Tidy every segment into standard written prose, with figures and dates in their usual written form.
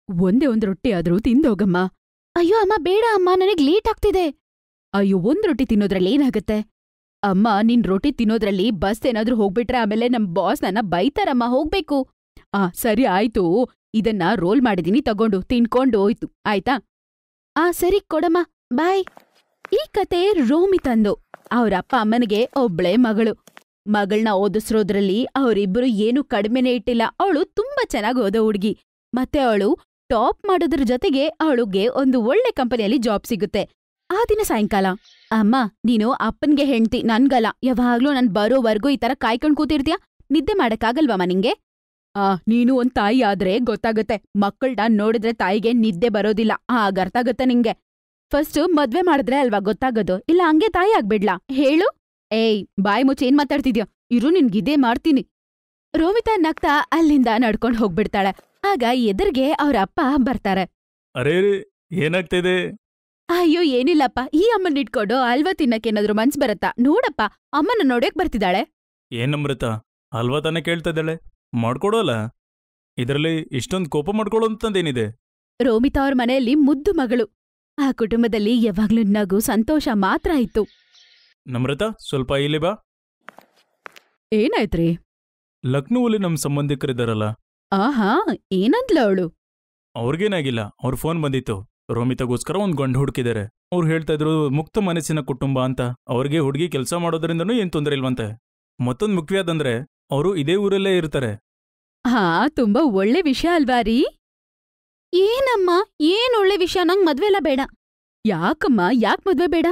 ಒಂದೇ ಒಂದ್ ರೊಟ್ಟಿ ಆದ್ರೂ ತಿಂದೋಗಮ್ಮ. ಅಯ್ಯೋ ಅಮ್ಮ, ಬೇಡ ಅಮ್ಮ, ನನಗ್ ಲೇಟ್ ಆಗ್ತಿದೆ. ಅಯ್ಯೋ, ಒಂದ್ ರೊಟ್ಟಿ ತಿನ್ನೋದ್ರಲ್ಲಿ ಏನಾಗತ್ತೆ? ಅಮ್ಮ, ನಿನ್ ರೊಟ್ಟಿ ತಿನ್ನೋದ್ರಲ್ಲಿ ಬಸ್ ಏನಾದ್ರೂ ಹೋಗ್ಬಿಟ್ರೆ ಆಮೇಲೆ ನಮ್ ಬಾಸ್ ನನ್ನ ಬೈತಾರಮ್ಮ, ಹೋಗ್ಬೇಕು. ಸರಿ ಆಯ್ತು, ಇದನ್ನ ರೋಲ್ ಮಾಡಿದೀನಿ, ತಗೊಂಡು ತಿನ್ಕೊಂಡು ಹೋಯ್ತು, ಆಯ್ತಾ? ಸರಿ ಕೊಡಮ್ಮ, ಬಾಯ್. ಈ ಕತೆ ರೋಮಿ ತಂದು. ಅವ್ರಪ್ಪ ಅಮ್ಮನಿಗೆ ಒಬ್ಳೇ ಮಗಳು. ಮಗಳನ್ನ ಓದಿಸ್ರೋದ್ರಲ್ಲಿ ಅವರಿಬ್ರು ಏನು ಕಡಿಮೆನೇ ಇಟ್ಟಿಲ್ಲ. ಅವಳು ತುಂಬಾ ಚೆನ್ನಾಗಿ ಓದೋ ಹುಡ್ಗಿ. ಮತ್ತೆ ಅವಳು ಟಾಪ್ ಮಾಡೋದ್ರ ಜೊತೆಗೆ ಅವಳಿಗೆ ಒಂದು ಒಳ್ಳೆ ಕಂಪನಿಯಲ್ಲಿ ಜಾಬ್ ಸಿಗುತ್ತೆ. ಆ ದಿನ ಸಾಯಂಕಾಲ, ಅಮ್ಮ, ನೀನು ಅಪ್ಪನ್ಗೆ ಹೆಂಡ್ತಿ, ನನ್ಗಲ್ಲ. ಯಾವಾಗ್ಲೂ ನನ್ ಬರೋವರ್ಗೂ ಈ ತರ ಕಾಯ್ಕೊಂಡ್ ಕೂತಿರ್ತೀಯ? ನಿದ್ದೆ ಮಾಡಕ್ಕಾಗಲ್ವಮ್ಮ ನಿಂಗೆ? ನೀನು ಒಂದ್ ತಾಯಿ ಆದ್ರೆ ಗೊತ್ತಾಗತ್ತೆ. ಮಕ್ಕಳನ್ನ ನೋಡಿದ್ರೆ ತಾಯಿಗೆ ನಿದ್ದೆ ಬರೋದಿಲ್ಲ, ಅರ್ಥ ಆಗತ್ತೆ ನಿಂಗೆ. ಫಸ್ಟ್ ಮದ್ವೆ ಮಾಡಿದ್ರೆ ಅಲ್ವಾ ಗೊತ್ತಾಗೋದು, ಇಲ್ಲ ಹಂಗೆ ತಾಯಿ ಆಗ್ಬಿಡ್ಲಾ ಹೇಳು? ಏಯ್, ಬಾಯ್ ಮುಚ್ಚಿ ಏನ್ ಮಾತಾಡ್ತಿದ್ಯಾ? ಇರು, ನಿನ್ಗಿದೇ ಮಾಡ್ತೀನಿ. ರೋಮಿತಾ ನಗ್ತಾ ಅಲ್ಲಿಂದ ನಡ್ಕೊಂಡ್ ಹೋಗ್ಬಿಡ್ತಾಳೆ. ಆಗ ಎದುರ್ಗೆ ಅವ್ರ ಅಪ್ಪ ಬರ್ತಾರೆ. ಅರೇ, ಏನಾಗ್ತಿದೆ? ಅಯ್ಯೋ, ಏನಿಲ್ಲಪ್ಪ, ಈ ಅಮ್ಮನ್ ಇಟ್ಕೊಂಡು ಅಲ್ವಾ ತಿನ್ನಕ್ಕೇನಾದ್ರು ಮನ್ಸ್ ಬರತ್ತಾ? ನೋಡಪ್ಪ, ಅಮ್ಮನ ನೋಡ್ಯಕ್ ಬರ್ತಿದ್ದಾಳೆ. ಏನಮೃತ, ಅಲ್ವಾ ತಾನೇ ಕೇಳ್ತಾ ಇದ್ದಾಳೆ, ಮಾಡ್ಕೊಡೋಲ್ಲ. ಇದರಲ್ಲಿ ಇಷ್ಟೊಂದು ಕೋಪ ಮಾಡ್ಕೊಳ್ಳೋಂತಂದೇನಿದೆ? ರೋಮಿತಾ ಅವ್ರ ಮನೆಯಲ್ಲಿ ಮುದ್ದು ಮಗಳು. ಆ ಕುಟುಂಬದಲ್ಲಿ ಯಾವಾಗ್ಲೂ ನಗು, ಸಂತೋಷ ಮಾತ್ರ ಇತ್ತು. ನಮ್ರತ, ಸ್ವಲ್ಪ ಇಲ್ಲಿ ಬಾ. ಏನಾಯ್ತ್ರಿ? ಲಕ್ನೋವಲ್ಲಿ ನಮ್ ಸಂಬಂಧಿಕರಿದ್ದಾರಲ್ಲ. ಏನಂದ್ಲ ಅವಳು? ಅವ್ರಿಗೇನಾಗಿಲ್ಲ, ಅವ್ರ ಫೋನ್ ಬಂದಿತ್ತು. ರೋಮಿತಾಗೋಸ್ಕರ ಒಂದ್ ಗಂಡು ಹುಡುಕಿದ್ದಾರೆ. ಅವ್ರು ಹೇಳ್ತಾ ಇದ್ರು ಮುಕ್ತ ಮನಸ್ಸಿನ ಕುಟುಂಬ ಅಂತ. ಅವ್ರಿಗೆ ಹುಡುಗಿ ಕೆಲಸ ಮಾಡೋದ್ರಿಂದನೂ ಏನ್ ತೊಂದರೆ ಇಲ್ವಂತೆ. ಮತ್ತೊಂದ್ ಮುಖ್ಯವಾದಂದ್ರೆ ಅವರು ಇದೇ ಊರಲ್ಲೇ ಇರ್ತಾರೆ. ತುಂಬಾ ಒಳ್ಳೆ ವಿಷಯ ಅಲ್ವಾ ರೀ? ಏನಮ್ಮ, ಏನ್ ಒಳ್ಳೆ ವಿಷಯ? ನಂಗ್ ಮದ್ವೆ ಎಲ್ಲ ಬೇಡ. ಯಾಕಮ್ಮ, ಯಾಕ್ ಮದ್ವೆ ಬೇಡ?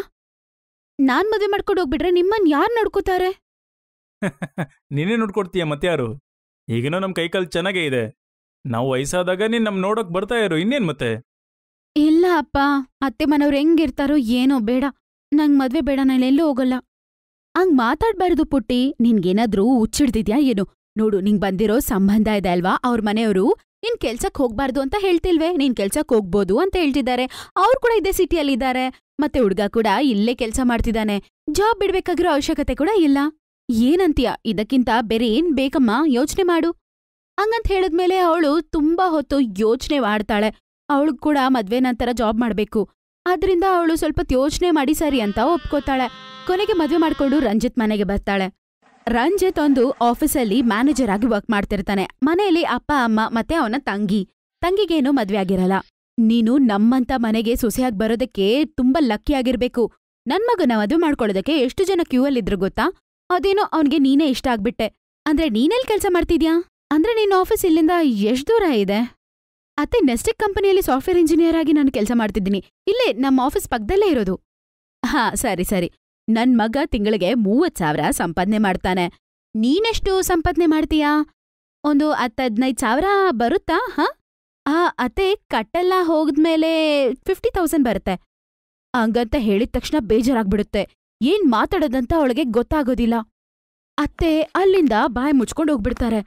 ನಾನ್ ಮದ್ವೆ ಮಾಡ್ಕೊಂಡು ಹೋಗ್ಬಿಟ್ರೆ ನಿಮ್ಮನ್ ಯಾರ್ ನೋಡ್ಕೋತಾರೆ? ನೀನೇ ನೋಡ್ಕೊಡ್ತೀಯ ಮತ್ಯಾರು? ಈಗಿನೂ ನಮ್ ಕೈಕಾಲ್ ಚೆನ್ನಾಗೇ ಇದೆ. ನಾವು ವಯಸ್ಸಾದಾಗ ನೀನ್ ನಮ್ ನೋಡಕ್ ಬರ್ತಾ ಇರು, ಇನ್ನೇನ್ ಮತ್ತೆ? ಇಲ್ಲ ಅಪ್ಪ, ಅತ್ತೆ ಮನವ್ರು ಹೆಂಗಿರ್ತಾರೋ ಏನೋ, ಬೇಡ, ನಂಗ್ ಮದ್ವೆ ಬೇಡ, ನಾನೆಲ್ಲೂ ಹೋಗಲ್ಲ. ಹಂಗ್ ಮಾತಾಡ್ಬಾರ್ದು ಪುಟ್ಟಿ. ನಿನ್ಗೇನಾದ್ರೂ ಹುಚ್ಚಿಡ್ದಿದ್ಯಾ ಏನು? ನೋಡು, ನಿಂಗ್ ಬಂದಿರೋ ಸಂಬಂಧ ಇದೆ ಅಲ್ವಾ, ಅವ್ರ ಮನೆಯವರು ನೀನ್ ಕೆಲ್ಸಕ್ ಹೋಗ್ಬಾರ್ದು ಅಂತ ಹೇಳ್ತಿಲ್ವೇ? ನೀನ್ ಕೆಲ್ಸಕ್ ಹೋಗ್ಬೋದು ಅಂತ ಹೇಳ್ತಿದ್ದಾರೆ. ಅವ್ರು ಕೂಡ ಇದೇ ಸಿಟಿಯಲ್ಲಿದ್ದಾರೆ. ಮತ್ತೆ ಹುಡ್ಗ ಕೂಡ ಇಲ್ಲೇ ಕೆಲ್ಸ ಮಾಡ್ತಿದ್ದಾನೆ. ಜಾಬ್ ಬಿಡ್ಬೇಕಾಗಿರೋ ಅವಶ್ಯಕತೆ ಕೂಡ ಇಲ್ಲ. ಏನಂತೀಯ? ಇದಕ್ಕಿಂತ ಬೇರೆ ಏನ್ ಬೇಕಮ್ಮ? ಯೋಚನೆ ಮಾಡು. ಹಂಗಂತ ಹೇಳಿದ್ಮೇಲೆ ಅವಳು ತುಂಬಾ ಹೊತ್ತು ಯೋಚನೆ ಮಾಡ್ತಾಳೆ. ಅವಳು ಕೂಡ ಮದ್ವೆ ನಂತರ ಜಾಬ್ ಮಾಡ್ಬೇಕು. ಆದ್ರಿಂದ ಅವಳು ಸ್ವಲ್ಪ ಯೋಚನೆ ಮಾಡಿ ಸರಿ ಅಂತ ಒಪ್ಕೋತಾಳೆ. ಕೊನೆಗೆ ಮದ್ವೆ ಮಾಡ್ಕೊಂಡು ರಂಜಿತ್ ಮನೆಗೆ ಬರ್ತಾಳೆ. ರಂಜಿತ್ ಒಂದು ಆಫೀಸಲ್ಲಿ ಮ್ಯಾನೇಜರ್ ಆಗಿ ವರ್ಕ್ ಮಾಡ್ತಿರ್ತಾನೆ. ಮನೆಯಲ್ಲಿ ಅಪ್ಪ, ಅಮ್ಮ ಮತ್ತೆ ಅವನ ತಂಗಿಗೇನು ಮದ್ವೆ ಆಗಿರಲ್ಲ. ನೀನು ನಮ್ಮಂತ ಮನೆಗೆ ಸೊಸೆಯಾಗಿ ಬರೋದಕ್ಕೆ ತುಂಬಾ ಲಕ್ಕಿ ಆಗಿರ್ಬೇಕು. ನನ್ ಮಗನ ಮದ್ವೆ ಮಾಡ್ಕೊಳ್ಳೋದಕ್ಕೆ ಎಷ್ಟು ಜನ ಕ್ಯೂ ಅಲ್ಲಿದ್ರು ಗೊತ್ತಾ? ಅದೇನೋ ಅವನ್ಗೆ ನೀನೇ ಇಷ್ಟ ಆಗ್ಬಿಟ್ಟೆ. ಅಂದ್ರೆ ನೀನೆಲ್ ಕೆಲ್ಸ ಮಾಡ್ತಿದ್ಯಾ? ಅಂದ್ರೆ ನಿನ್ನ ಆಫೀಸ್ ಇಲ್ಲಿಂದ ಎಷ್ಟ್ ದೂರ ಇದೆ? ಅತ್ತೆ, ನೆಸ್ಟಿಕ್ ಕಂಪನಿಯಲ್ಲಿ ಸಾಫ್ಟ್ವೇರ್ ಇಂಜಿನಿಯರ್ ಆಗಿ ನಾನು ಕೆಲಸ ಮಾಡ್ತಿದ್ದೀನಿ. ಇಲ್ಲೇ ನಮ್ಮ ಆಫೀಸ್ ಪಕ್ಕದಲ್ಲೇ ಇರೋದು. ಸರಿ. ನನ್ ಮಗ ತಿಂಗಳಿಗೆ 30,000 ಸಂಪಾದನೆ ಮಾಡ್ತಾನೆ. ನೀನೆಷ್ಟು ಸಂಪಾದನೆ ಮಾಡ್ತೀಯಾ? ಒಂದು 10-15,000 ಬರುತ್ತಾ? ಅತ್ತೆ, ಕಟ್ಟೆಲ್ಲ ಹೋದ್ಮೇಲೆ 50,000 ಬರುತ್ತೆ. ಹಂಗಂತ ಹೇಳಿದ ತಕ್ಷಣ ಬೇಜಾರಾಗ್ಬಿಡುತ್ತೆ. ಏನ್ ಮಾತಾಡೋದಂತ ಅವಳಿಗೆ ಗೊತ್ತಾಗೋದಿಲ್ಲ. ಅತ್ತೆ ಅಲ್ಲಿಂದ ಬಾಯ್ ಮುಚ್ಕೊಂಡ್ ಹೋಗ್ಬಿಡ್ತಾರೆ.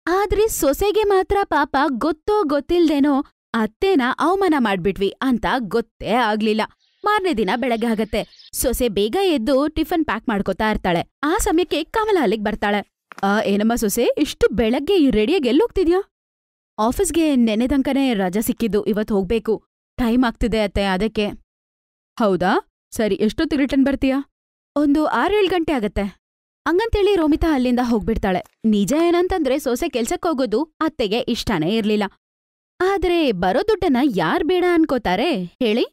ಆದ್ರೆ ಸೊಸೆಗೆ ಮಾತ್ರ ಪಾಪ ಗೊತ್ತೋ ಗೊತ್ತಿಲ್ದೇನೋ ಅತ್ತೇನ ಅವಮಾನ ಮಾಡ್ಬಿಟ್ವಿ ಅಂತ ಗೊತ್ತೇ ಆಗ್ಲಿಲ್ಲ. ಮಾರನೇ ದಿನ ಬೆಳಗ್ಗೆ ಆಗತ್ತೆ. ಸೊಸೆ ಬೇಗ ಎದ್ದು ಟಿಫನ್ ಪ್ಯಾಕ್ ಮಾಡ್ಕೋತಾ ಇರ್ತಾಳೆ. ಆ ಸಮಯಕ್ಕೆ ಕಮಲ ಅಲ್ಲಿಗ್ ಬರ್ತಾಳೆ. ಏನಮ್ಮ ಸೊಸೆ, ಇಷ್ಟು ಬೆಳಗ್ಗೆ ರೆಡಿಯಾಗಿ ಎಲ್ಲೋಗ್ತಿದ್ಯಾ? ಆಫೀಸ್ಗೆ ನೆನೆ ತನಕನೇ ರಜಾ ಸಿಕ್ಕಿದ್ದು, ಇವತ್ ಹೋಗ್ಬೇಕು. ಟೈಮ್ ಆಗ್ತಿದೆ ಅತ್ತೆ, ಅದಕ್ಕೆ. ಹೌದಾ? ಸರಿ, ಎಷ್ಟೊತ್ತಿಗೆ ರಿಟರ್ನ್ ಬರ್ತೀಯಾ? ಒಂದು 6-7 ಗಂಟೆ ಆಗತ್ತೆ. ಹಂಗಂತೇಳಿ ರೋಮಿತಾ ಅಲ್ಲಿಂದ ಹೋಗ್ಬಿಡ್ತಾಳೆ. ನಿಜ ಏನಂತಂದ್ರೆ ಸೊಸೆ ಕೆಲ್ಸಕ್ ಹೋಗೋದು ಅತ್ತೆಗೆ ಇಷ್ಟನೇ ಇರ್ಲಿಲ್ಲ. ಆದ್ರೆ ಬರೋ ದುಡ್ಡನ್ನ ಯಾರ್ ಬೇಡ ಅನ್ಕೋತಾರೆ ಹೇಳಿ?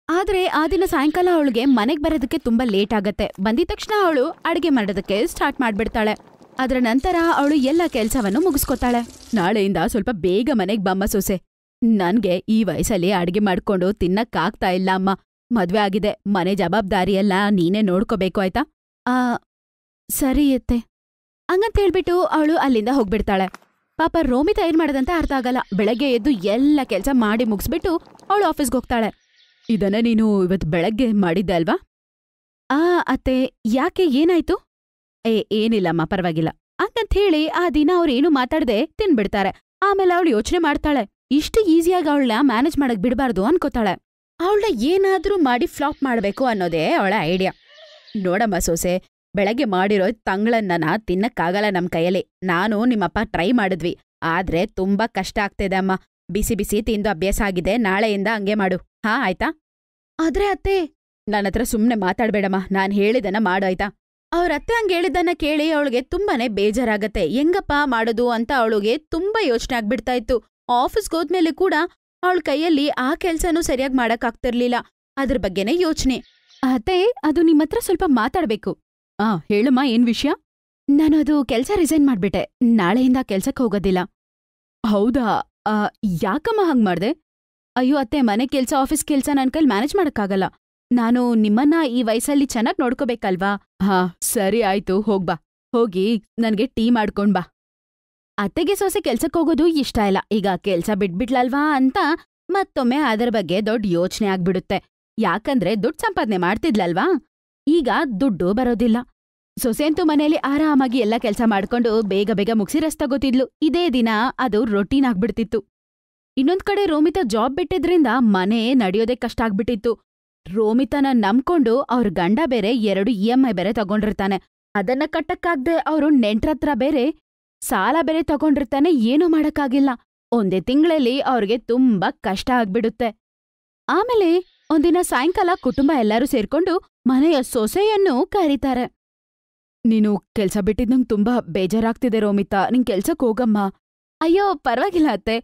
ಆದ್ರೆ ಆ ದಿನ ಸಾಯಂಕಾಲ ಅವಳಿಗೆ ಮನೆಗ್ ಬರೋದಕ್ಕೆ ತುಂಬಾ ಲೇಟ್ ಆಗತ್ತೆ. ಬಂದಿದ ತಕ್ಷಣ ಅವಳು ಅಡ್ಗೆ ಮಾಡೋದಕ್ಕೆ ಸ್ಟಾರ್ಟ್ ಮಾಡ್ಬಿಡ್ತಾಳೆ. ಅದ್ರ ನಂತರ ಅವಳು ಎಲ್ಲ ಕೆಲ್ಸವನ್ನು ಮುಗಿಸ್ಕೊತಾಳೆ. ನಾಳೆಯಿಂದ ಸ್ವಲ್ಪ ಬೇಗ ಮನೆಗ್ ಬಮ್ಮ ಸೊಸೆ. ನನ್ಗೆ ಈ ವಯಸ್ಸಲ್ಲಿ ಅಡ್ಗೆ ಮಾಡ್ಕೊಂಡು ತಿನ್ನಕ್ಕಾಗ್ತಾ ಇಲ್ಲ ಅಮ್ಮ. ಮದ್ವೆ ಆಗಿದೆ, ಮನೆ ಜವಾಬ್ದಾರಿ ಎಲ್ಲ ನೀನೇ ನೋಡ್ಕೋಬೇಕು, ಆಯ್ತಾ? ಸರಿ ಅತ್ತೆ. ಹಂಗಂತೇಳ್ಬಿಟ್ಟು ಅವಳು ಅಲ್ಲಿಂದ ಹೋಗ್ಬಿಡ್ತಾಳೆ. ಪಾಪ ರೋಮಿತಾ ಏನ್ ಮಾಡದಂತ ಅರ್ಥ ಆಗಲ್ಲ. ಬೆಳಗ್ಗೆ ಎದ್ದು ಎಲ್ಲ ಕೆಲ್ಸ ಮಾಡಿ ಮುಗಿಸ್ಬಿಟ್ಟು ಅವಳು ಆಫೀಸ್ಗೆ ಹೋಗ್ತಾಳೆ. ಇದನ್ನ ನೀನು ಇವತ್ ಬೆಳಗ್ಗೆ ಮಾಡಿದ್ದೆ ಅಲ್ವಾ? ಅತ್ತೆ, ಯಾಕೆ, ಏನಾಯ್ತು? ಏನಿಲ್ಲಮ್ಮ, ಪರವಾಗಿಲ್ಲ ಅಂತಂತೇಳಿ ಆ ದಿನ ಅವ್ರೇನು ಮಾತಾಡ್ದೆ ತಿನ್ಬಿಡ್ತಾರೆ. ಆಮೇಲೆ ಅವಳು ಯೋಚನೆ ಮಾಡ್ತಾಳೆ, ಇಷ್ಟು ಈಸಿಯಾಗಿ ಅವಳನ್ನ ಮ್ಯಾನೇಜ್ ಮಾಡಕ್ ಬಿಡಬಾರ್ದು ಅನ್ಕೋತಾಳೆ. ಅವಳನ್ನ ಏನಾದ್ರೂ ಮಾಡಿ ಫ್ಲಾಪ್ ಮಾಡ್ಬೇಕು ಅನ್ನೋದೇ ಅವಳ ಐಡಿಯಾ. ನೋಡಮ್ಮ ಸೊಸೆ, ಬೆಳಗ್ಗೆ ಮಾಡಿರೋ ತಂಗಳನ್ನ ತಿನ್ನಕ್ಕಾಗಲ್ಲ ನಮ್ ಕೈಯಲ್ಲಿ. ನಾನು ನಿಮ್ಮಪ್ಪ ಟ್ರೈ ಮಾಡಿದ್ವಿ, ಆದ್ರೆ ತುಂಬಾ ಕಷ್ಟ ಆಗ್ತಿದೆ ಅಮ್ಮ. ಬಿಸಿ ಬಿಸಿ ತಿಂದು ಅಭ್ಯಾಸ ಆಗಿದೆ, ನಾಳೆಯಿಂದ ಹಂಗೆ ಮಾಡು. ಹಾ ಆಯ್ತಾ? ಆದ್ರೆ ಅತ್ತೆ, ನನ್ನತ್ರ ಸುಮ್ನೆ ಮಾತಾಡ್ಬೇಡಮ್ಮ, ನಾನ್ ಹೇಳಿದನ್ನ ಮಾಡು ಆಯ್ತಾ? ಅವ್ರ ಅತ್ತೆ ಹಂಗ್ ಹೇಳಿದ್ದನ್ನ ಕೇಳಿ ಅವಳಿಗೆ ತುಂಬಾನೇ ಬೇಜಾರಾಗತ್ತೆ. ಹೆಂಗಪ್ಪ ಮಾಡೋದು ಅಂತ ಅವಳಿಗೆ ತುಂಬಾ ಯೋಚನೆ ಆಗ್ಬಿಡ್ತಾ ಇತ್ತು. ಆಫೀಸ್ಗೆ ಹೋದ್ಮೇಲೆ ಕೂಡ ಅವಳ ಕೈಯಲ್ಲಿ ಆ ಕೆಲ್ಸನೂ ಸರಿಯಾಗಿ ಮಾಡಕ್ಕಾಗ್ತಿರ್ಲಿಲ್ಲ. ಅದ್ರ ಬಗ್ಗೆನೇ ಯೋಚನೆ. ಅತ್ತೆ, ಅದು ನಿಮ್ಮತ್ರ ಸ್ವಲ್ಪ ಮಾತಾಡ್ಬೇಕು. ಹೇಳಮ್ಮ, ಏನ್ ವಿಷಯ? ನಾನು ಅದು ಕೆಲ್ಸ ರಿಸೈನ್ ಮಾಡ್ಬಿಟ್ಟೆ. ನಾಳೆಯಿಂದ ಕೆಲ್ಸಕ್ಕೆ ಹೋಗೋದಿಲ್ಲ. ಹೌದಾ? ಯಾಕಮ್ಮ ಹಂಗ್ ಮಾಡ್ದೆ? ಅಯ್ಯೋ ಅತ್ತೆ, ಮನೆ ಕೆಲ್ಸ ಆಫೀಸ್ ಕೆಲ್ಸ ನನ್ ಕೈಲಿ ಮ್ಯಾನೇಜ್ ಮಾಡಕ್ಕಾಗಲ್ಲ. ನಾನು ನಿಮ್ಮನ್ನ ಈ ವಯಸ್ಸಲ್ಲಿ ಚೆನ್ನಾಗ್ ನೋಡ್ಕೋಬೇಕಲ್ವಾ? ಸರಿ ಆಯ್ತು, ಹೋಗ್ಬಾ. ಹೋಗಿ ನನ್ಗೆ ಟೀ ಮಾಡ್ಕೊಂಡ್ ಬಾ. ಅತ್ತೆಗೆ ಸೊಸೆ ಕೆಲ್ಸಕ್ಕೆ ಹೋಗೋದು ಇಷ್ಟ ಇಲ್ಲ. ಈಗ ಕೆಲ್ಸ ಬಿಟ್ಬಿಟ್ಲಲ್ವಾ ಅಂತ ಮತ್ತೊಮ್ಮೆ ಅದರ ಬಗ್ಗೆ ದೊಡ್ಡ ಯೋಚನೆ ಆಗ್ಬಿಡುತ್ತೆ. ಯಾಕಂದ್ರೆ ದುಡ್ಡು ಸಂಪಾದನೆ ಮಾಡ್ತಿದ್ಲಲ್ವಾ, ಈಗ ದುಡ್ಡು ಬರೋದಿಲ್ಲ. ಸೊಸೆ ಅಂತೂ ಮನೇಲಿ ಆರಾಮಾಗಿ ಎಲ್ಲ ಕೆಲ್ಸ ಮಾಡ್ಕೊಂಡು ಬೇಗ ಬೇಗ ಮುಗಿಸಿ ರಸ್ತೆ ಗೊತ್ತಿದ್ಲು. ಇದೇ ದಿನ ಅದು ರೊಟೀನ್ ಆಗ್ಬಿಡ್ತಿತ್ತು. ಇನ್ನೊಂದ್ ಕಡೆ ರೋಮಿತಾ ಜಾಬ್ ಬಿಟ್ಟಿದ್ರಿಂದ ಮನೆ ನಡೆಯೋದೇ ಕಷ್ಟ ಆಗ್ಬಿಟ್ಟಿತ್ತು. ರೋಮಿತಾನ ನಂಬ್ಕೊಂಡು ಅವ್ರ ಗಂಡ ಬೇರೆ 2 EMI ಬೇರೆ ತಗೊಂಡಿರ್ತಾನೆ. ಅದನ್ನ ಕಟ್ಟಕ್ಕಾಗ್ದೆ ಅವ್ರು ನೆಂಟ್ರತ್ರ ಬೇರೆ ಸಾಲ ಬೇರೆ ತಗೊಂಡಿರ್ತಾನೆ. ಏನೂ ಮಾಡಕ್ಕಾಗಿಲ್ಲ. ಒಂದೇ ತಿಂಗಳಲ್ಲಿ ಅವ್ರಿಗೆ ತುಂಬಾ ಕಷ್ಟ ಆಗ್ಬಿಡುತ್ತೆ. ಆಮೇಲೆ ಒಂದಿನ ಸಾಯಂಕಾಲ ಕುಟುಂಬ ಎಲ್ಲರೂ ಸೇರ್ಕೊಂಡು ಮನೆಯ ಸೊಸೆಯನ್ನು ಕರೀತಾರೆ. ನೀನು ಕೆಲ್ಸ ಬಿಟ್ಟಿದ್ ನಂಗೆ ತುಂಬಾ ಬೇಜಾರಾಗ್ತಿದೆ ರೋಮಿತಾ, ನಿನ್ ಕೆಲ್ಸಕ್ ಹೋಗಮ್ಮ. ಅಯ್ಯೋ ಪರವಾಗಿಲ್ಲ ಅತ್ತೆ,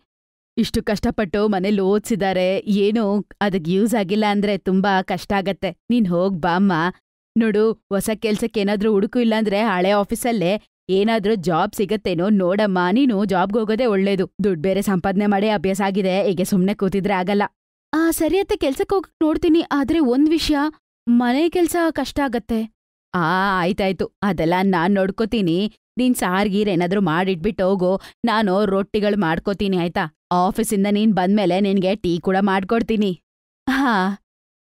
ಇಷ್ಟು ಕಷ್ಟಪಟ್ಟು ಮನೇಲಿ ಓದ್ಸಿದ್ದಾರೆ, ಏನೂ ಅದಕ್ ಯೂಸ್ ಆಗಿಲ್ಲ ಅಂದ್ರೆ ತುಂಬಾ ಕಷ್ಟ ಆಗತ್ತೆ. ನೀನ್ ಹೋಗ್ ಬಾಮ್ಮ. ನೋಡು, ಹೊಸ ಕೆಲ್ಸಕ್ಕೇನಾದ್ರೂ ಹುಡುಕು, ಇಲ್ಲಾಂದ್ರೆ ಹಳೆ ಆಫೀಸಲ್ಲೇ ಏನಾದ್ರೂ ಜಾಬ್ ಸಿಗತ್ತೇನೋ ನೋಡಮ್ಮ. ನೀನು ಜಾಬ್ಗೆ ಹೋಗೋದೇ ಒಳ್ಳೇದು. ದುಡ್ಡು ಬೇರೆ ಸಂಪಾದನೆ ಮಾಡಿ ಅಭ್ಯಾಸ ಆಗಿದೆ, ಹೀಗೆ ಸುಮ್ನೆ ಕೂತಿದ್ರೆ ಆಗಲ್ಲ. ಸರಿ ಅತ್ತೆ, ಕೆಲ್ಸಕ್ಕೆ ಹೋಗಕ್ ನೋಡ್ತೀನಿ. ಆದ್ರೆ ಒಂದ್ ವಿಷಯ, ಮನೆ ಕೆಲ್ಸ ಕಷ್ಟ ಆಗತ್ತೆ. ಆಯ್ತಾಯ್ತು, ಅದೆಲ್ಲ ನಾನ್ ನೋಡ್ಕೋತೀನಿ. ನೀನ್ ಸಾರ್ಗೀರ್ ಏನಾದ್ರೂ ಮಾಡಿಟ್ಬಿಟ್ಟು ಹೋಗು, ನಾನು ರೊಟ್ಟಿಗಳು ಮಾಡ್ಕೋತೀನಿ ಆಯ್ತಾ? ಆಫೀಸಿಂದ ನೀನ್ ಬಂದ್ಮೇಲೆ ನಿನ್ಗೆ ಟೀ ಕೂಡ ಮಾಡ್ಕೊಡ್ತೀನಿ.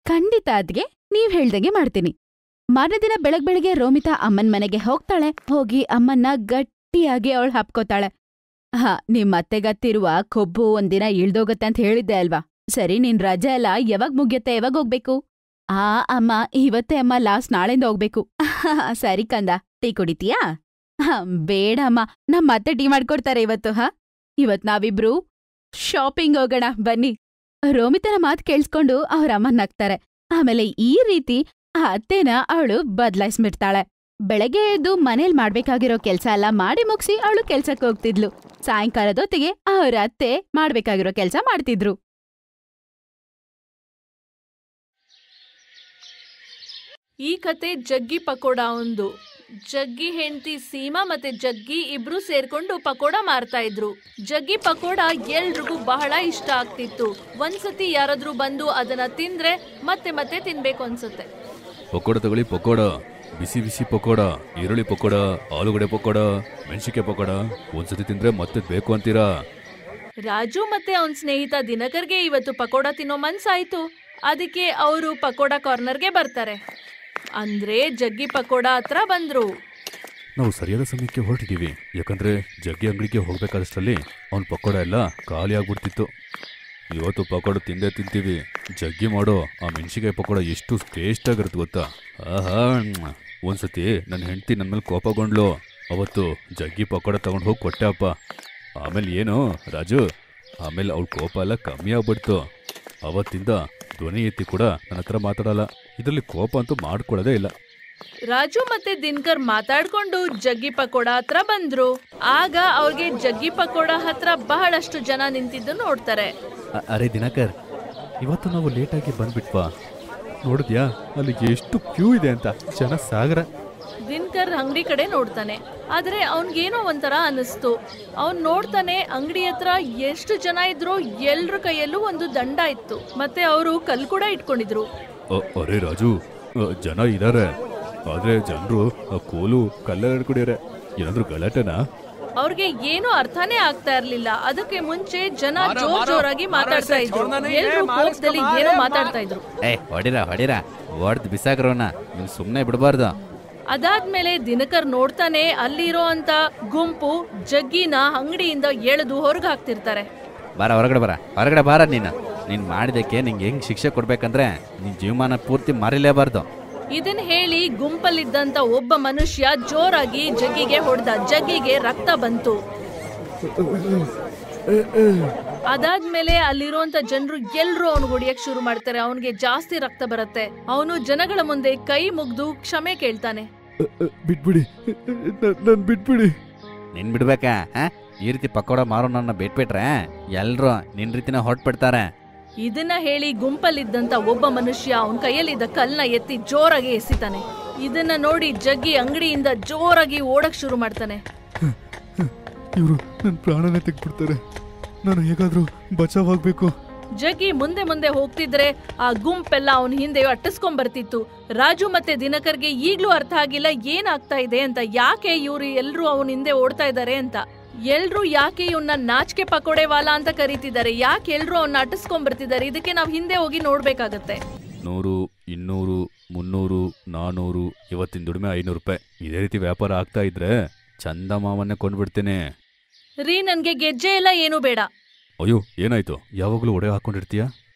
ಖಂಡಿತ ಅದ್ಗೆ, ನೀವ್ ಹೇಳ್ದಂಗೆ ಮಾಡ್ತೀನಿ. ಮಾರನೇ ದಿನ ಬೆಳಗ್ಗೆ ರೋಮಿತಾ ಅಮ್ಮನ್ ಮನೆಗೆ ಹೋಗ್ತಾಳೆ. ಹೋಗಿ ಅಮ್ಮನ್ನ ಗಟ್ಟಿಯಾಗಿ ಅವಳು ಹಪ್ಕೋತಾಳೆ. ನಿಮ್ಮತ್ತೆಗತ್ತಿರುವ ಕೊಬ್ಬು ಒಂದಿನ ಇಳ್ದೋಗತ್ತೆ ಅಂತ ಹೇಳಿದ್ದೆ ಅಲ್ವಾ? ಸರಿ, ನಿನ್ ರಜೆ ಎಲ್ಲ ಯಾವಾಗ್ ಮುಗಿಯುತ್ತೆ? ಯಾವಾಗ ಹೋಗ್ಬೇಕು? ಅಮ್ಮ, ಇವತ್ತೇ ಅಮ್ಮ, ಲಾಸ್ಟ್ ನಾಳೆಂದ ಹೋಗ್ಬೇಕು. ಸರಿ ಕಂದ, ಟೀ ಕುಡಿತೀಯಾ? ಬೇಡ ಅಮ್ಮ, ನಮ್ಮತ್ತೆ ಟೀ ಮಾಡ್ಕೊಡ್ತಾರೆ ಇವತ್ತು. ಇವತ್ ನಾವಿಬ್ರು ಶಾಪಿಂಗ್ ಹೋಗೋಣ ಬನ್ನಿ. ರೋಮಿತನ ಮಾತು ಕೇಳಿಸ್ಕೊಂಡು ಅವ್ರ ಅಮ್ಮ ನಗ್ತಾರೆ. ಆಮೇಲೆ ಈ ರೀತಿ ಆ ಅತ್ತೆನ ಅವಳು ಬದ್ಲಾಯಿಸ್ಬಿಡ್ತಾಳೆ. ಬೆಳಗ್ಗೆ ಎದ್ದು ಮನೇಲ್ ಮಾಡ್ಬೇಕಾಗಿರೋ ಕೆಲ್ಸ ಎಲ್ಲ ಮಾಡಿ ಮುಗಿಸಿ ಅವಳು ಕೆಲ್ಸಕ್ಕೆ ಹೋಗ್ತಿದ್ಲು. ಸಾಯಂಕಾಲದೊತ್ತಿಗೆ ಅವ್ರ ಅತ್ತೆ ಮಾಡ್ಬೇಕಾಗಿರೋ ಕೆಲ್ಸ ಮಾಡ್ತಿದ್ರು. ಈ ಕತೆ ಜಗ್ಗಿ ಪಕೋಡ ಒಂದು. ಜಗ್ಗಿ ಹೆಂಡತಿ ಸೀಮಾ ಮತ್ತೆ ಜಗ್ಗಿ ಇಬ್ರು ಸೇರ್ಕೊಂಡು ಪಕೋಡ ಮಾರ್ತಾ ಇದ್ರು. ಜಗ್ಗಿ ಪಕೋಡ ಎಲ್ರಿಗೂ ಬಹಳ ಇಷ್ಟ ಆಗ್ತಿತ್ತು. ಒಂದ್ಸತಿ ಯಾರಾದ್ರೂ ಬಂದು ಅದನ್ನ ತಿಂದ್ರೆ ಮತ್ತೆ ಮತ್ತೆ ತಿನ್ಬೇಕು ಅನ್ಸುತ್ತೆ. ಪಕೋಡ ತಗೊಳ್ಳಿ, ಪಕೋಡ, ಬಿಸಿ ಬಿಸಿ ಪಕೋಡ, ಈರುಳ್ಳಿ ಪಕೋಡ, ಆಲೂಗಡ್ಡೆ ಪಕೋಡ, ಮೆಣಸಿನ್ಕಾಯಿ ಪಕೋಡ. ಒಂದ್ಸತಿ ತಿಂದ್ರೆ ಮತ್ತೆ ಬೇಕು ಅಂತೀರಾ? ರಾಜು ಮತ್ತೆ ಅವನ್ ಸ್ನೇಹಿತ ದಿನಕರ್ಗೆ ಇವತ್ತು ಪಕೋಡ ತಿನ್ನೋ ಮನ್ಸಾಯ್ತು. ಅದಕ್ಕೆ ಅವರು ಪಕೋಡ ಕಾರ್ನರ್ಗೆ ಬರ್ತಾರೆ. ಅಂದ್ರೆ ಜಗ್ಗಿ ಪಕೋಡ ಹತ್ರ ಬಂದ್ರು. ನಾವು ಸರಿಯಾದ ಸಮಯಕ್ಕೆ ಹೊರಟಿದೀವಿ, ಯಾಕಂದ್ರೆ ಜಗ್ಗಿ ಅಂಗಡಿಗೆ ಹೋಗ್ಬೇಕಾದಷ್ಟರಲ್ಲಿ ಅವ್ನ ಪಕೋಡ ಎಲ್ಲ ಖಾಲಿ ಆಗ್ಬಿಡ್ತಿತ್ತು. ಇವತ್ತು ಪಕೋಡ ತಿಂದೇ ತಿಂತೀವಿ. ಜಗ್ಗಿ ಮಾಡೋ ಆ ಮೆಣಸಿನ್ಕಾಯಿ ಪಕೋಡ ಎಷ್ಟು ಟೇಸ್ಟ್ ಆಗಿರುತ್ತೆ ಗೊತ್ತಾ? ಒಂದ್ಸತಿ ನನ್ನ ಹೆಂಡತಿ ನನ್ನ ಮೇಲೆ ಕೋಪಗೊಂಡ್ಲು. ಅವತ್ತು ಜಗ್ಗಿ ಪಕೋಡ ತಗೊಂಡು ಹೋಗಿ ಕೊಟ್ಟೆ ಅಪ್ಪ. ಆಮೇಲೆ ಏನು ರಾಜು, ಆಮೇಲೆ ಅವಳ ಕೋಪ ಎಲ್ಲ ಕಮ್ಮಿ ಆಗ್ಬಿಡ್ತು. ಅವತ್ತಿಂದ ಧ್ವನಿ ಎತ್ತಿ ಕೂಡ ನನ್ನ ಹತ್ರ ಮಾತಾಡಲ್ಲ. ಇದರಲ್ಲಿ ಕೋಪ ಅಂತೂ ಮಾಡ್ಕೊಳ್ಳೋದೇ ಇಲ್ಲ. ರಾಜು ಮತ್ತೆ ದಿನಕರ್ ಮಾತಾಡ್ಕೊಂಡು ಜಗ್ಗಿ ಪಕೋಡ ಹತ್ರ ಬಂದ್ರು. ಆಗ ಅವ್ರಿಗೆ ಜಗ್ಗಿ ಪಕೋಡ ಹತ್ರ ಬಹಳಷ್ಟು ಜನ ನಿಂತಿದ್ದು ನೋಡ್ತಾರೆ. ಅರೆ ದಿನಕರ್, ಇವತ್ತು ನಾವು ಲೇಟಾಗಿ ಬಂದ್ಬಿಟ್ವಾ? ನೋಡಿದ್ಯಾ ಅಲ್ಲಿ ಎಷ್ಟು ಕ್ಯೂ ಇದೆ ಅಂತ, ಜನ ಸಾಗರ. ದಿನಕರ್ ಅಂಗಡಿ ಕಡೆ ನೋಡ್ತಾನೆ. ಆದ್ರೆ ಅವನ್ಗೇನೋ ಒಂಥರ ಅನಿಸ್ತು. ಅವ್ನ್ ನೋಡ್ತಾನೆ, ಅಂಗಡಿ ಹತ್ರ ಎಷ್ಟು ಜನ ಇದ್ರು ಎಲ್ರ ಕೈಯಲ್ಲೂ ಒಂದು ದಂಡ ಇತ್ತು. ಮತ್ತೆ ಅವರು ಕಲ್ ಕೂಡ ಇಟ್ಕೊಂಡಿದ್ರು. ಅರೆ ರಾಜು, ಜನ ಇದಾರೆ, ಆದ್ರೆ ಜನರು ಕೋಲು ಕಲ್ಲೆಲ್ಲ ಇಟ್ಕೊಂಡಿದ್ದಾರೆ. ಏನಾದ್ರು ಗಲಾಟೆನಾ? ಅವ್ರಿಗೆ ಏನೂ ಅರ್ಥನೇ ಆಗ್ತಾ ಇರ್ಲಿಲ್ಲ. ಅದಕ್ಕೆ ಮುಂಚೆ ಜನ ಜೋರಾಗಿ ಮಾತಾಡ್ತಾ ಇದ್ರು. ಎಲ್ರು ಕೋಪದಲ್ಲಿ ಏನೋ ಮಾತಾಡ್ತಾ ಇದ್ರು. ಹೊಡಿರ ಹೊಡ್ದ್ ಬಿಸಾಕ್ರೋನ, ನೀವು ಸುಮ್ನೆ ಬಿಡಬಾರ್ದು. ಅದಾದ್ಮೇಲೆ ದಿನಕರ್ ನೋಡ್ತಾನೆ, ಅಲ್ಲಿರೋ ಅಂತ ಗುಂಪು ಜಗ್ಗಿನ ಅಂಗಡಿಯಿಂದ ಎಳೆದು ಹೊರಗೆ ಹಾಕ್ತಿರ್ತಾರೆ. ಹೊರಗಡೆ ಬಾರ. ನೀನ್ ಮಾಡಿದಕ್ಕೆ ನಿಂಗೆ ಹೆಂಗ್ ಶಿಕ್ಷೆ ಕೊಡ್ಬೇಕಂದ್ರೆ ನಿನ್ ಜೀವಮಾನ ಪೂರ್ತಿ ಮರಿಲೇಬಾರ್ದು. ಇದನ್ ಹೇಳಿ ಗುಂಪಲ್ಲಿದ್ದಂತ ಒಬ್ಬ ಮನುಷ್ಯ ಜೋರಾಗಿ ಜಗ್ಗಿಗೆ ಹೊಡೆದ. ಜಗ್ಗಿಗೆ ರಕ್ತ ಬಂತು. ಅದಾದ್ಮೇಲೆ ಅಲ್ಲಿರುವಂತ ಜನರು ಎಲ್ರು ಅವನು ಹೊಡಿಯಕ್ ಶುರು ಮಾಡ್ತಾರೆ. ಅವನಿಗೆ ಜಾಸ್ತಿ ರಕ್ತ ಬರುತ್ತೆ. ಅವನು ಜನಗಳ ಮುಂದೆ ಕೈ ಮುಗ್ದು ಕ್ಷಮೆ ಕೇಳ್ತಾನೆ. ಬಿಟ್ಬಿಡಿ, ನನ್ ಬಿಟ್ಬಿಡಿ. ನಿನ್ ಬಿಡ್ಬೇಕಾ? ಈ ರೀತಿ ಪಕೋಡ ಮಾರೋ ನನ್ನ ಬಿಟ್ಬಿಟ್ರೆ ಎಲ್ರು ನಿನ್ ರೀತಿನ ಹೊರಟ್ಬಿಡ್ತಾರೆ. ಇದನ್ನ ಹೇಳಿ ಗುಂಪಲ್ಲಿದ್ದಂತ ಒಬ್ಬ ಮನುಷ್ಯ ಅವನ ಕೈಯಲ್ಲಿದ್ದ ಕಲ್ನ ಎತ್ತಿ ಜೋರಾಗಿ ಎಸಿತಾನೆ. ಇದನ್ನ ನೋಡಿ ಜಗ್ಗಿ ಅಂಗಡಿಯಿಂದ ಜೋರಾಗಿ ಓಡಕ್ ಶುರು ಮಾಡ್ತಾನೆ. ಇವರು ನನ್ನ ಪ್ರಾಣನೇ ತೆಗ್ಬಿಡ್ತಾರೆ, ನಾನು ಹೇಗಾದ್ರೂ ಬಚಾವಾಗ್ಬೇಕು. ಜಗ್ಗಿ ಮುಂದೆ ಮುಂದೆ ಹೋಗ್ತಿದ್ರೆ ಆ ಗುಂಪೆಲ್ಲ ಅವನ ಹಿಂದೆ ಅಟ್ಟಿಸ್ಕೊಂಡ್ ಬರ್ತಿತ್ತು. ರಾಜು ಮತ್ತೆ ದಿನಕರ್ಗೆ ಈಗ್ಲೂ ಅರ್ಥ ಆಗಿಲ್ಲ ಏನಾಗ್ತಾ ಇದೆ ಅಂತ, ಯಾಕೆ ಇವ್ರು ಎಲ್ರು ಅವನ ಹಿಂದೆ ಓಡ್ತಾ ಇದಾರೆ ಅಂತ. ಎಲ್ರು ಯಾಕೆ ಇವನ್ನ ನಾಚಿಕೆ ಪಕೋಡೆ ವಾಲ ಅಂತ ಕರೀತಿದ್ದಾರೆ, ಯಾಕೆ ಎಲ್ರು ಅವನ್ನ ಅಟ್ಟಿಸ್ಕೊಂಡ್ ಬರ್ತಿದ್ದಾರೆ, ಇದಕ್ಕೆ ನಾವ್ ಹಿಂದೆ ಹೋಗಿ ನೋಡ್ಬೇಕಾಗತ್ತೆ. 100, 200, 300, 400, ಇವತ್ತಿನ ದುಡಿಮೆ 500 ರೂಪಾಯಿ. ಇದೇ ರೀತಿ ವ್ಯಾಪಾರ ಆಗ್ತಾ ಇದ್ರೆ ಚಂದ ಮಾವನ್ನೇ ಕೊಂಡ್ಬಿಡ್ತೇನೆ. ರೀ, ನನ್ಗೆ ಗೆಜ್ಜೆ ಎಲ್ಲ ಏನು ಬೇಡ. ಅಯ್ಯೋ, ಏನಾಯ್ತು? ಯಾವಾಗ್ಲೂ ಒಡೆ ಹಾಕೊಂಡಿರ್ತೀಯ?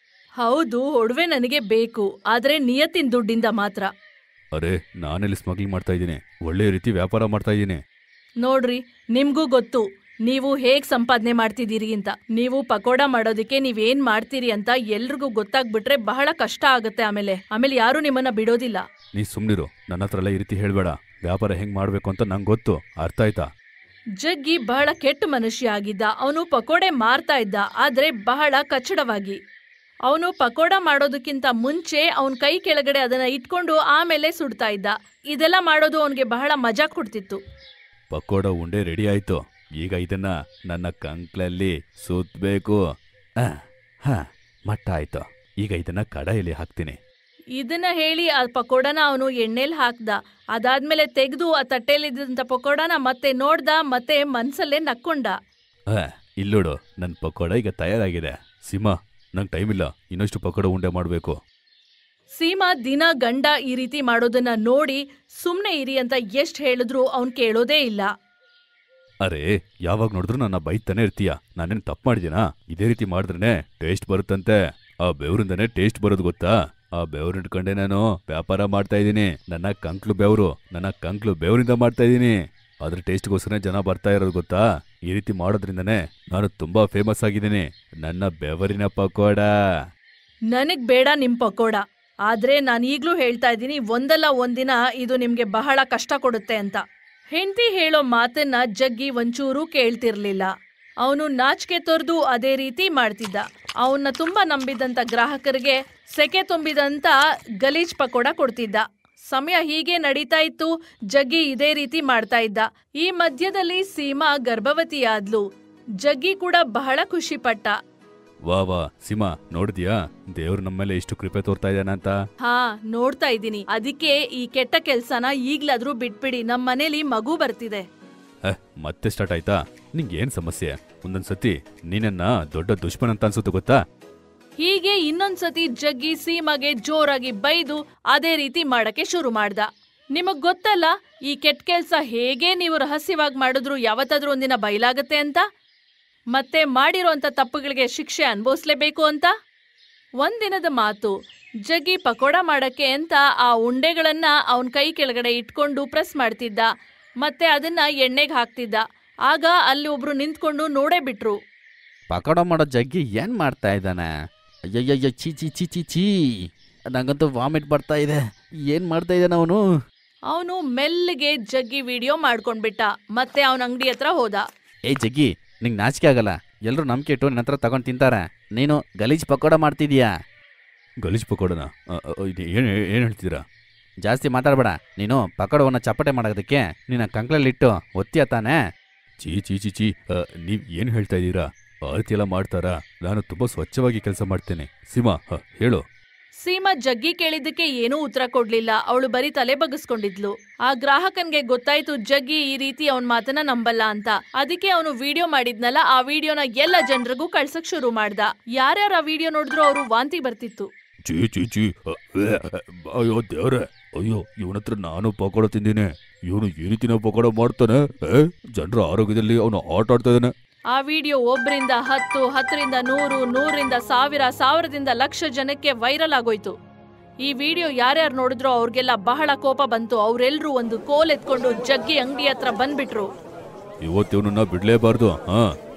ಹೌದು, ಒಡವೆ ನನಗೆ ಬೇಕು, ಆದ್ರೆ ನಿಯತ್ತಿನ ದುಡ್ಡಿಂದ ಮಾತ್ರ. ಅರೆ, ನಾನೆಲ್ಲಿ ಸ್ಮಗ್ಲಿಂಗ್ ಮಾಡ್ತಾ ಇದ್ದೀನಿ, ಒಳ್ಳೆ ರೀತಿ ವ್ಯಾಪಾರ ಮಾಡ್ತಾ ಇದ್ದೀನಿ. ನೋಡ್ರಿ, ನಿಮ್ಗೂ ಗೊತ್ತು ನೀವು ಹೇಗ್ ಸಂಪಾದನೆ ಮಾಡ್ತಿದ್ದೀರಿ ಅಂತ. ನೀವು ಪಕೋಡ ಮಾಡೋದಕ್ಕೆ ನೀವೇನ್ ಮಾಡ್ತೀರಿ ಅಂತ ಎಲ್ರಿಗೂ ಗೊತ್ತಾಗ್ಬಿಟ್ರೆ ಬಹಳ ಕಷ್ಟ ಆಗುತ್ತೆ. ಆಮೇಲೆ ಯಾರು ನಿಮ್ಮನ್ನ ಬಿಡೋದಿಲ್ಲ. ನೀ ಸುಮ್ನಿರು, ನನ್ನ ಹತ್ರ ಎಲ್ಲ ಈ ರೀತಿ ಹೇಳ್ಬೇಡ. ವ್ಯಾಪಾರ ಹೆಂಗ್ ಮಾಡ್ಬೇಕು ಅಂತ ನಂಗೆ ಗೊತ್ತು, ಅರ್ಥ ಆಯ್ತಾ? ಜಗ್ಗಿ ಬಹಳ ಕೆಟ್ಟ ಮನುಷ್ಯ ಆಗಿದ್ದ. ಅವನು ಪಕೋಡೆ ಮಾರ್ತಾ ಇದ್ದ, ಆದ್ರೆ ಬಹಳ ಕಚ್ಚಡವಾಗಿ. ಅವನು ಪಕೋಡ ಮಾಡೋದಕ್ಕಿಂತ ಮುಂಚೆ ಅವನ ಕೈ ಕೆಳಗಡೆ ಅದನ್ನ ಇಟ್ಕೊಂಡು ಆಮೇಲೆ ಸುಡ್ತಾ ಇದ್ದ. ಇದೆಲ್ಲ ಮಾಡೋದು ಅವನಿಗೆ ಬಹಳ ಮಜಾ ಕೊಡ್ತಿತ್ತು. ಪಕೋಡ ಉಂಡೆ ರೆಡಿ ಆಯ್ತು. ಈಗ ಇದನ್ನ ನನ್ನ ಕಂಕ್ಲಲ್ಲಿ ಸುತ್ತಬೇಕು. ಮಟ್ಟ ಆಯ್ತು. ಈಗ ಇದನ್ನ ಕಡಾಯಲ್ಲಿ ಹಾಕ್ತೀನಿ. ಇದನ್ನ ಹೇಳಿ ಆ ಪಕೋಡನ ಅವನು ಎಣ್ಣೆಲ್ ಹಾಕ್ದ. ಅದಾದ್ಮೇಲೆ ತೆಗೆದು ಆ ತಟ್ಟೆಲಿದ್ದಂತ ಪಕೋಡನ ಮತ್ತೆ ನೋಡ್ದ, ಮತ್ತೆ ಮನ್ಸಲ್ಲೇ ನಕ್ಕೊಂಡ. ಇಲ್ಲೋಡು, ನನ್ನ ಪಕೋಡ ಈಗ ತಯಾರಾಗಿದೆ. ಸೀಮಾ, ನಂಗೆ ಟೈಮ್ ಇಲ್ಲ, ಇನ್ನಷ್ಟು ಪಕೋಡ ಉಂಡೆ ಮಾಡಬೇಕು. ಸೀಮಾ ದಿನ ಗಂಡ ಈ ರೀತಿ ಮಾಡೋದನ್ನ ನೋಡಿ ಸುಮ್ನೆ ಇರಿ ಅಂತ ಎಷ್ಟ್ ಹೇಳಿದ್ರು ಅವ್ನ್ ಕೇಳೋದೇ ಇಲ್ಲ. ಅರೆ, ಯಾವಾಗ ನೋಡಿದ್ರು ನನ್ನ ಬೈತಾನೆ ಇರ್ತೀಯ. ನಾನೇನು ತಪ್ಪು ಮಾಡಿದ್ದೀನಾ? ಇದೇ ರೀತಿ ಮಾಡಿದ್ರೇನೆ ಟೇಸ್ಟ್ ಬರುತ್ತಂತೆ. ಆ ಬೆವರಿಂದನೇ ಟೇಸ್ಟ್ ಬರೋದು ಗೊತ್ತಾ? ಆ ಬೆವ್ರು ಇಟ್ಕೊಂಡೆ ನಾನು ವ್ಯಾಪಾರ ಮಾಡ್ತಾ ಇದ್ದೀನಿ. ನನ್ನ ಕಂಕ್ಲು ಬೆವರಿಂದ ಮಾಡ್ತಾ ಇದ್ದೀನಿ. ಅದ್ರ ಟೇಸ್ಟ್ಗೋಸ್ಕರ ಜನ ಬರ್ತಾ ಇರೋದು ಗೊತ್ತಾ? ಈ ರೀತಿ ಮಾಡೋದ್ರಿಂದನೇ ನಾನು ತುಂಬಾ ಫೇಮಸ್ ಆಗಿದ್ದೀನಿ. ನನ್ನ ಬೆವರಿನ ಪಕೋಡ. ನನಗ್ ಬೇಡ ನಿಮ್ ಪಕೋಡ, ಆದ್ರೆ ನಾನೀಗ್ಲೂ ಹೇಳ್ತಾ ಇದ್ದೀನಿ, ಒಂದಲ್ಲ ಒಂದಿನ ಇದು ನಿಮ್ಗೆ ಬಹಳ ಕಷ್ಟ ಕೊಡುತ್ತೆ ಅಂತ. ಹೆಂಡತಿ ಹೇಳೋ ಮಾತನ್ನ ಜಗ್ಗಿ ಒಂಚೂರು ಕೇಳ್ತಿರ್ಲಿಲ್ಲ. ಅವನು ನಾಚಿಕೆ ತೊರೆದು ಅದೇ ರೀತಿ ಮಾಡ್ತಿದ್ದ. ಅವನ್ನ ತುಂಬಾ ನಂಬಿದಂತ ಗ್ರಾಹಕರಿಗೆ ಸೆಕೆ ತುಂಬಿದಂತ ಗಲೀಜ್ ಪಕೋಡ ಕೊಡ್ತಿದ್ದ. ಸಮಯ ಹೀಗೆ ನಡೀತಾ ಇತ್ತು. ಜಗ್ಗಿ ಇದೇ ರೀತಿ ಮಾಡ್ತಾ ಇದ್ದ. ಈ ಮಧ್ಯದಲ್ಲಿ ಸೀಮಾ ಗರ್ಭವತಿಯಾದ್ಲು. ಜಗ್ಗಿ ಕೂಡ ಬಹಳ ಖುಷಿ ಪಟ್ಟ. ವಾ ಸೀಮಾ, ನೋಡಿದ್ಯಾ ದೇವ್ರು ನಮ್ಮೇಲೆ ಎಷ್ಟು ಕೃಪೆ ತೋರ್ತಾ ಇದ್ದಾನಂತ? ಹಾ, ನೋಡ್ತಾ ಇದ್ದೀನಿ. ಅದಕ್ಕೆ ಈ ಕೆಟ್ಟ ಕೆಲ್ಸನ ಈಗ್ಲಾದ್ರೂ ಬಿಟ್ಬಿಡಿ, ನಮ್ ಮನೇಲಿ ಮಗು ಬರ್ತಿದೆ. ಮತ್ತೆ ಸ್ಟಾರ್ಟ್ ಆಯ್ತಾ? ನಿಂಗೆ ಏನ್ ಸಮಸ್ಯೆ? ಒಂದೊಂದ್ಸತಿ ನೀನನ್ನ ದೊಡ್ಡ ದುಶ್ಮನ್ ಅಂತ ಅನ್ಸುತ್ತೆ ಗೊತ್ತಾ? ಹೀಗೆ ಇನ್ನೊಂದ್ಸತಿ ಜಗ್ಗಿ ಸೀಮಾಗೆ ಜೋರಾಗಿ ಬೈದು ಅದೇ ರೀತಿ ಮಾಡಕ್ಕೆ ಶುರು ಮಾಡ್ದ. ನಿಮಗ್ ಗೊತ್ತಲ್ಲ, ಈ ಕೆಟ್ಟ ಕೆಲ್ಸ ಹೇಗೆ ನೀವು ರಹಸ್ಯವಾಗಿ ಮಾಡಿದ್ರು ಯಾವತ್ತಾದ್ರೂ ಒಂದಿನ ಬಯಲಾಗತ್ತೆ ಅಂತ, ಮತ್ತೆ ಮಾಡಿರೋಂಥ ತಪ್ಪುಗಳಿಗೆ ಶಿಕ್ಷೆ ಅನುಭವಿಸ್ಲೇಬೇಕು ಅಂತ. ಒಂದಿನದ ಮಾತು, ಜಗ್ಗಿ ಪಕೋಡ ಮಾಡಕ್ಕೆ ಅಂತ ಆ ಉಂಡೆಗಳನ್ನ ಅವನ್ ಕೈ ಕೆಳಗಡೆ ಇಟ್ಕೊಂಡು ಪ್ರೆಸ್ ಮಾಡ್ತಿದ್ದ, ಮತ್ತೆ ಅದನ್ನ ಎಣ್ಣೆಗೆ ಹಾಕ್ತಿದ್ದ. ಆಗ ಅಲ್ಲಿ ಒಬ್ರು ನಿಂತ್ಕೊಂಡು ನೋಡೇ ಬಿಟ್ರು. ಪಕೋಡ ಮಾಡೋ ಜಗ್ಗಿ ಏನ್ ಮಾಡ್ತಾ ಇದ್ದಾನೆ? ಅಯ್ಯಯ್ಯ, ಚೀ ಚೀ ಚೀ ಚೀ ಚೀ, ನಂಗಂತೂ ವಾಮಿಟ್ ಬರ್ತಾ ಇದೆ. ಏನ್ ಮಾಡ್ತಾ ಇದ್ದಾನ ಅವನು? ಅವನು ಮೆಲ್ಲಿಗೆ ಜಗ್ಗಿ ವಿಡಿಯೋ ಮಾಡ್ಕೊಂಡ್ಬಿಟ್ಟ. ಮತ್ತೆ ಅವನ ಅಂಗಡಿ ಹತ್ರ ಹೋದ. ಏಯ್ ಜಗ್ಗಿ, ನಿಂಗೆ ನಾಚಿಕೆ ಆಗಲ್ಲ? ಎಲ್ಲರೂ ನಂಬಿಕೆ ಇಟ್ಟು ನನ್ನ ಹತ್ರ ತಗೊಂಡು ತಿಂತಾರೆ, ನೀನು ಗಲೀಜ್ ಪಕೋಡ ಮಾಡ್ತಿದ್ಯಾ? ಗಲೀಜ್ ಪಕೋಡನ? ಏನು ಹೇಳ್ತಿದ್ದೀರಾ? ಜಾಸ್ತಿ ಮಾತಾಡಬೇಡ. ನೀನು ಪಕೋಡವನ್ನು ಚಪ್ಪಟೆ ಮಾಡೋದಕ್ಕೆ ನಿನ್ನ ಕಂಕ್ಳಲ್ಲಿಟ್ಟು ಒತ್ತಿಯ ತಾನೆ? ಚೀ ಚೀ ಚೀ ಚೀ, ನೀವು ಏನು ಹೇಳ್ತಾ ಇದ್ದೀರಾ? ಆ ರೀತಿ ಎಲ್ಲ ಮಾಡ್ತಾರಾ? ನಾನು ತುಂಬ ಸ್ವಚ್ಛವಾಗಿ ಕೆಲಸ ಮಾಡ್ತೇನೆ. ಸೀಮಾ, ಹೇಳು. ಸೀಮಾ ಜಗ್ಗಿ ಕೇಳಿದ್ದಕ್ಕೆ ಏನೂ ಉತ್ತರ ಕೊಡ್ಲಿಲ್ಲ. ಅವಳು ಬರೀ ತಲೆ ಬಗ್ಗಿಸ್ಕೊಂಡಿದ್ಲು. ಆ ಗ್ರಾಹಕನ್ಗೆ ಗೊತ್ತಾಯ್ತು ಜಗ್ಗಿ ಈ ರೀತಿ ಅವನ್ ಮಾತನ್ನ ನಂಬಲ್ಲ ಅಂತ. ಅದಕ್ಕೆ ಅವನು ವಿಡಿಯೋ ಮಾಡಿದ್ನಲ್ಲ, ಆ ವಿಡಿಯೋನ ಎಲ್ಲ ಜನರಿಗೂ ಕಳ್ಸಕ್ ಶುರು ಮಾಡ್ದ. ಯಾರ್ಯಾರು ಆ ವಿಡಿಯೋ ನೋಡಿದ್ರು ಅವರು ವಾಂತಿ ಬರ್ತಿತ್ತು. ಚೀ ಚೀ ಚೀ, ಅಯ್ಯೋ ದೇವ್ರೆ, ಅಯ್ಯೋ ಇವನತ್ರ ನಾನು ಪಕೋಡ ತಿಂದಿನಿ. ಇವನು ಈ ರೀತಿನ ಪಕೋಡ ಮಾಡ್ತಾನೆ? ಜನರ ಆರೋಗ್ಯದಲ್ಲಿ ಅವನು ಆಟ ಆಡ್ತಾ ಇದ್ದಾನೆ. ಆ ವಿಡಿಯೋ 1ರಿಂದ 10, 10ರಿಂದ 100, 100ರಿಂದ 1000, 1000ದಿಂದ ಲಕ್ಷ ಜನಕ್ಕೆ ವೈರಲ್ ಆಗೋಯ್ತು. ಈ ವಿಡಿಯೋ ಯಾರ್ಯಾರು ನೋಡಿದ್ರೋ ಅವ್ರಿಗೆಲ್ಲ ಬಹಳ ಕೋಪ ಬಂತು. ಅವರೆಲ್ಲರೂ ಒಂದು ಕೋಲ್ ಎತ್ಕೊಂಡು ಜಗ್ಗಿ ಅಂಗಡಿ ಹತ್ರ ಬಂದ್ಬಿಟ್ರು. ಇವತ್ತಿವನನ್ನ ಬಿಡ್ಲೇಬಾರ್ದು.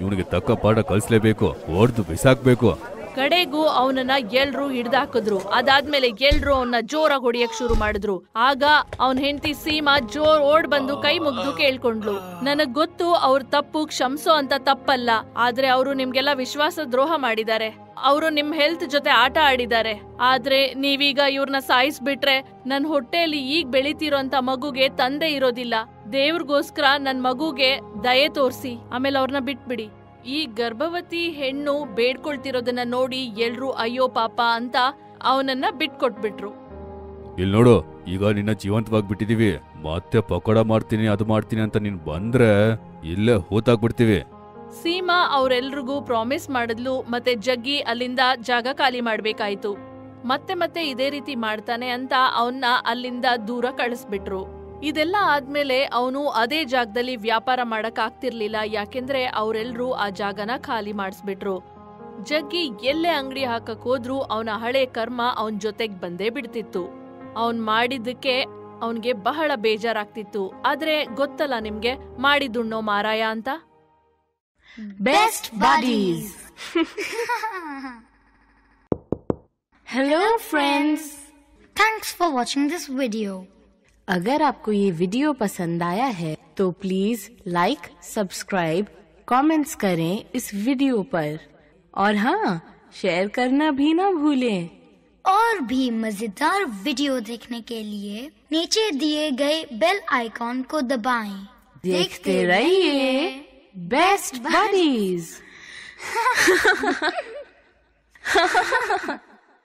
ಇವನಿಗೆ ತಕ್ಕ ಪಾಠ ಕಲಿಸ್ಲೇಬೇಕು, ಹೊಡ್ದು ಬಿಸಾಕ್ಬೇಕು. ಕಡೆಗೂ ಅವನನ್ನ ಎಲ್ರು ಹಿಡ್ದಾಕಿದ್ರು. ಅದಾದ್ಮೇಲೆ ಎಲ್ರು ಅವನ್ನ ಜೋರಾಗಿ ಹೊಡಿಯಕ್ ಶುರು ಮಾಡಿದ್ರು. ಆಗ ಅವನ್ ಹೆಂಡತಿ ಸೀಮಾ ಜೋರ್ ಓಡ್ ಬಂದು ಕೈ ಮುಗ್ದು ಕೇಳ್ಕೊಂಡ್ಲು, ನನಗ್ ಗೊತ್ತು ಅವ್ರ ತಪ್ಪು ಕ್ಷಮ್ಸೋ ಅಂತ ತಪ್ಪಲ್ಲ, ಆದ್ರೆ ಅವರು ನಿಮ್ಗೆಲ್ಲ ವಿಶ್ವಾಸ ದ್ರೋಹ ಮಾಡಿದ್ದಾರೆ. ಅವರು ನಿಮ್ ಹೆಲ್ತ್ ಜೊತೆ ಆಟ ಆಡಿದ್ದಾರೆ. ಆದ್ರೆ ನೀವೀಗ ಇವ್ರನ್ನ ಸಾಯಿಸ್ಬಿಟ್ರೆ ನನ್ ಹೊಟ್ಟೆಯಲ್ಲಿ ಈಗ ಬೆಳಿತಿರೋಂತ ಮಗುಗೆ ತಂದೆ ಇರೋದಿಲ್ಲ. ದೇವ್ರಿಗೋಸ್ಕರ ನನ್ ಮಗುಗೆ ದಯೆ ತೋರ್ಸಿ, ಆಮೇಲೆ ಅವ್ರನ್ನ ಬಿಟ್ಬಿಡಿ. ಈ ಗರ್ಭವತಿ ಹೆಣ್ಣು ಬೇಡ್ಕೊಳ್ತಿರೋದನ್ನ ನೋಡಿ ಎಲ್ರು ಅಯ್ಯೋ ಪಾಪ ಅಂತ ಅವನನ್ನ ಬಿಟ್ಕೊಟ್ಬಿಟ್ರು. ಇಲ್ಲಿ ನೋಡು, ಈಗ ನಿನ್ನ ಜೀವಂತವಾಗಿ ಬಿಟ್ಟಿದೀವಿ. ಮತ್ತೆ ಪಕೋಡ ಮಾಡ್ತೀನಿ ಅದು ಮಾಡ್ತೀನಿ ಅಂತ ನೀನ್ ಬಂದ್ರೆ ಇಲ್ಲೇ ಹೂತಾಗ್ಬಿಡ್ತೀವಿ. ಸೀಮಾ ಅವ್ರೆಲ್ರಿಗೂ ಪ್ರಾಮಿಸ್ ಮಾಡಿದ್ಲು. ಮತ್ತೆ ಜಗ್ಗಿ ಅಲ್ಲಿಂದ ಜಾಗ ಖಾಲಿ ಮಾಡ್ಬೇಕಾಯ್ತು. ಮತ್ತೆ ಇದೇ ರೀತಿ ಮಾಡ್ತಾನೆ ಅಂತ ಅವನ್ನ ಅಲ್ಲಿಂದ ದೂರ ಕಳಿಸ್ಬಿಟ್ರು. ಇದೆಲ್ಲ ಆದ್ಮೇಲೆ ಅವನು ಅದೇ ಜಾಗದಲ್ಲಿ ವ್ಯಾಪಾರ ಮಾಡಕ್ ಆಗ್ತಿರ್ಲಿಲ್ಲ, ಯಾಕೆಂದ್ರೆ ಅವ್ರೆಲ್ರೂ ಆ ಜಾಗನ ಖಾಲಿ ಮಾಡಿಸ್ಬಿಟ್ರು. ಜಗ್ಗಿ ಎಲ್ಲೇ ಅಂಗಡಿ ಹಾಕಕ್ ಹೋದ್ರು ಅವನ ಹಳೆ ಕರ್ಮ ಅವನ್ ಜೊತೆಗ್ ಬಂದೇ ಬಿಡ್ತಿತ್ತು. ಅವನ್ ಮಾಡಿದ್ದಕ್ಕೆ ಅವನ್ಗೆ ಬಹಳ ಬೇಜಾರಾಗ್ತಿತ್ತು. ಆದ್ರೆ ಗೊತ್ತಲ್ಲ ನಿಮ್ಗೆ, ಮಾಡಿದುಣ್ಣೋ ಮಾರಾಯ ಅಂತ. Best Buddies. Hello friends. Thanks for watching this video. अगर आपको ये वीडियो पसंद आया है तो प्लीज लाइक, सब्सक्राइब, कमेंट्स करें इस वीडियो पर और हाँ, शेयर करना भी ना भूलें। और भी मजेदार वीडियो देखने के लिए नीचे दिए गए बेल आइकॉन को दबाएं। देखते रहिए बेस्ट बडीज।